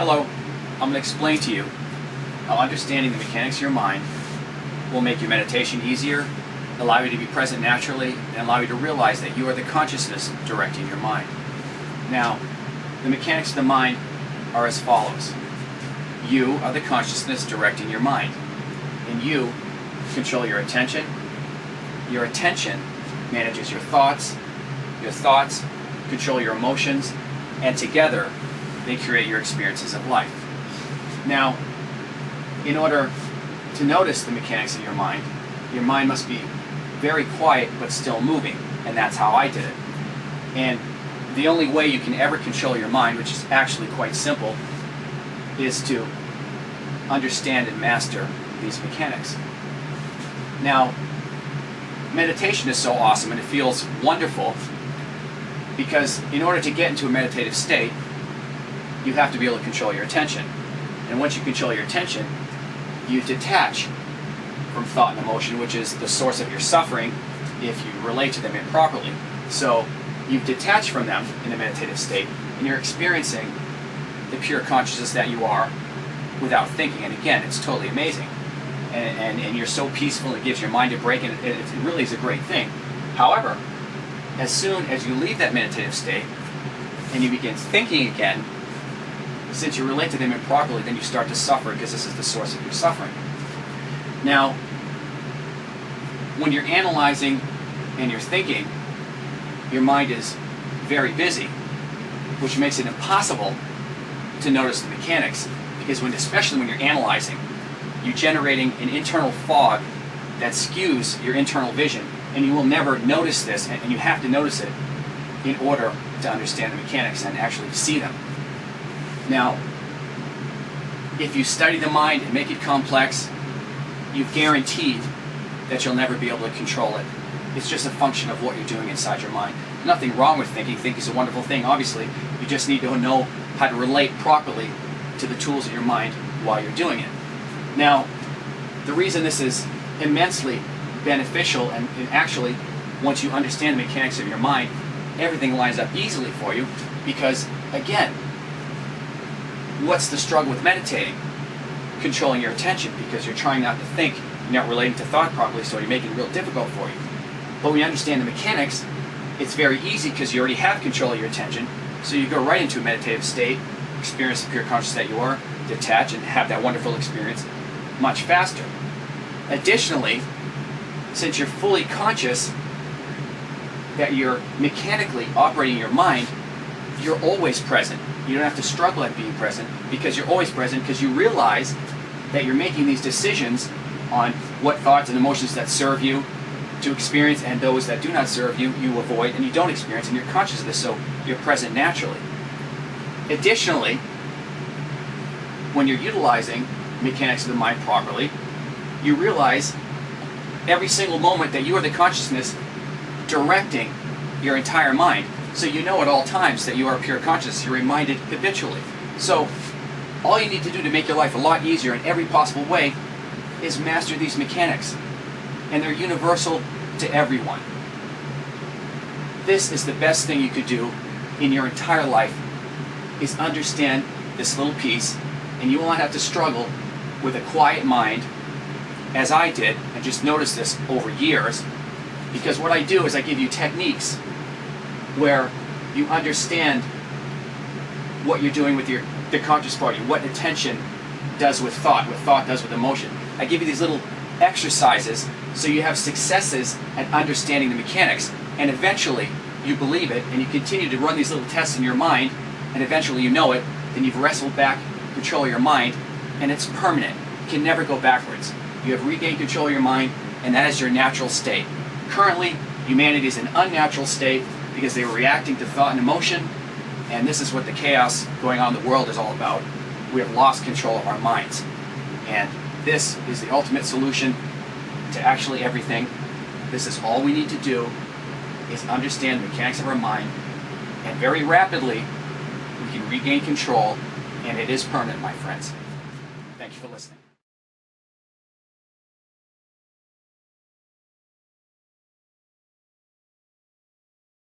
Hello, I'm going to explain to you how understanding the mechanics of your mind will make your meditation easier, allow you to be present naturally, and allow you to realize that you are the consciousness directing your mind. Now, the mechanics of the mind are as follows. You are the consciousness directing your mind, and you control your attention. Your attention manages your thoughts control your emotions, and together they create your experiences of life. Now, in order to notice the mechanics of your mind must be very quiet but still moving, and that's how I did it. And the only way you can ever control your mind, which is actually quite simple, is to understand and master these mechanics. Now, meditation is so awesome and it feels wonderful because in order to get into a meditative state, you have to be able to control your attention. And once you control your attention, you detach from thought and emotion, which is the source of your suffering if you relate to them improperly. So you've detached from them in a meditative state, and you're experiencing the pure consciousness that you are without thinking. And again, it's totally amazing. And you're so peaceful, it gives your mind a break, and it really is a great thing. However, as soon as you leave that meditative state and you begin thinking again, since you relate to them improperly, then you start to suffer because this is the source of your suffering. Now, when you're analyzing and you're thinking, your mind is very busy, which makes it impossible to notice the mechanics, because especially when you're analyzing, you're generating an internal fog that skews your internal vision, and you will never notice this, and you have to notice it in order to understand the mechanics and actually see them. Now, if you study the mind and make it complex, you've guaranteed that you'll never be able to control it. It's just a function of what you're doing inside your mind. Nothing wrong with thinking. Thinking is a wonderful thing, obviously. You just need to know how to relate properly to the tools of your mind while you're doing it. Now, the reason this is immensely beneficial, and actually, once you understand the mechanics of your mind, everything lines up easily for you, because, again, what's the struggle with meditating? Controlling your attention, because you're trying not to think, you're not relating to thought properly, so you're making it real difficult for you. But when you understand the mechanics, it's very easy because you already have control of your attention, so you go right into a meditative state, experience the pure consciousness that you are, detach, and have that wonderful experience much faster. Additionally, since you're fully conscious that you're mechanically operating your mind, you're always present. You don't have to struggle at being present because you're always present, because you realize that you're making these decisions on what thoughts and emotions that serve you to experience, and those that do not serve you, you avoid and you don't experience, and you're conscious of this, so you're present naturally. Additionally, when you're utilizing mechanics of the mind properly, you realize every single moment that you are the consciousness directing your entire mind. So you know at all times that you are pure consciousness. You're reminded habitually. So all you need to do to make your life a lot easier in every possible way is master these mechanics. And they're universal to everyone. This is the best thing you could do in your entire life, is understand this little piece, and you will not have to struggle with a quiet mind, as I did, and just notice this over years, because what I do is I give you techniques where you understand what you're doing with the conscious part, what attention does with thought, what thought does with emotion. I give you these little exercises so you have successes at understanding the mechanics, and eventually you believe it, and you continue to run these little tests in your mind, and eventually you know it, then you've wrestled back control of your mind, and it's permanent. You can never go backwards. You have regained control of your mind, and that is your natural state. Currently, humanity is in an unnatural state because they were reacting to thought and emotion, and this is what the chaos going on in the world is all about. We have lost control of our minds. And this is the ultimate solution to actually everything. This is all we need to do, is understand the mechanics of our mind, and very rapidly we can regain control, and it is permanent, my friends. Thank you for listening.